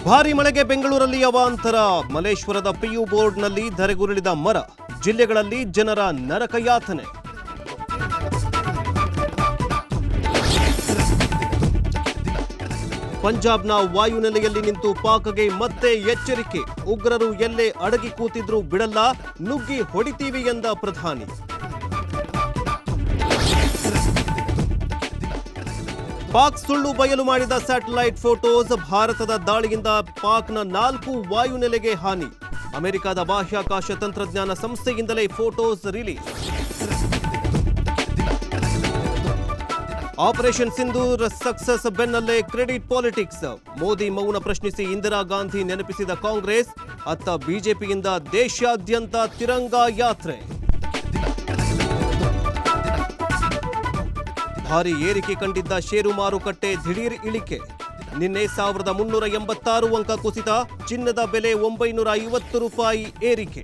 ಭಾರಿ ಮಳೆಗೆ ಬೆಂಗಳೂರಲ್ಲಿ ಅವಾಂತರ. ಮಲೇಶ್ವರದ ಪಿಯು ಬೋರ್ಡ್ನಲ್ಲಿ ಧರೆಗುರುಳಿದ ಮರ. ಜಿಲ್ಲೆಗಳಲ್ಲಿ ಜನರ ನರಕಯಾತನೆ. ಪಂಜಾಬ್ನ ವಾಯುನೆಲೆಯಲ್ಲಿ ನಿಂತು ಪಾಕ್ಗೆ ಮತ್ತೆ ಎಚ್ಚರಿಕೆ. ಉಗ್ರರು ಎಲ್ಲೇ ಅಡಗಿ ಕೂತಿದ್ರೂ ಬಿಡಲ್ಲ, ನುಗ್ಗಿ ಹೊಡಿತೀವಿ ಎಂದ ಪ್ರಧಾನಿ. ಪಾಕ್ ಸುಳ್ಳು ಬಯಲು ಮಾಡಿದ ಸ್ಯಾಟಲೈಟ್ ಫೋಟೋಸ್. ಭಾರತದ ದಾಳಿಯಿಂದ ಪಾಕ್ನ 4 ವಾಯುನೆಲೆಗೆ ಹಾನಿ. ಅಮೆರಿಕದ ಬಾಹ್ಯಾಕಾಶ ತಂತ್ರಜ್ಞಾನ ಸಂಸ್ಥೆಯಿಂದಲೇ photos release. Operation Sindoor success ಬೆನ್ನಲ್ಲೇ ಕ್ರೆಡಿಟ್ ಪಾಲಿಟಿಕ್ಸ್. ಮೋದಿ ಮೌನ ಪ್ರಶ್ನಿಸಿ ಇಂದಿರಾ ಗಾಂಧಿ ನೆನಪಿಸಿದ ಕಾಂಗ್ರೆಸ್. ಅತ್ತ ಬಿಜೆಪಿಯಿಂದ ದೇಶಾದ್ಯಂತ ತಿರಂಗಾ ಯಾತ್ರೆ. ಭಾರಿ ಏರಿಕೆ ಕಂಡಿದ್ದ ಷೇರು ಮಾರುಕಟ್ಟೆ ದಿಢೀರ್ ಇಳಿಕೆ. ನಿನ್ನೆ 1386 ಅಂಕ ಕುಸಿತ. ಚಿನ್ನದ ಬೆಲೆ 950 ರೂಪಾಯಿ ಏರಿಕೆ.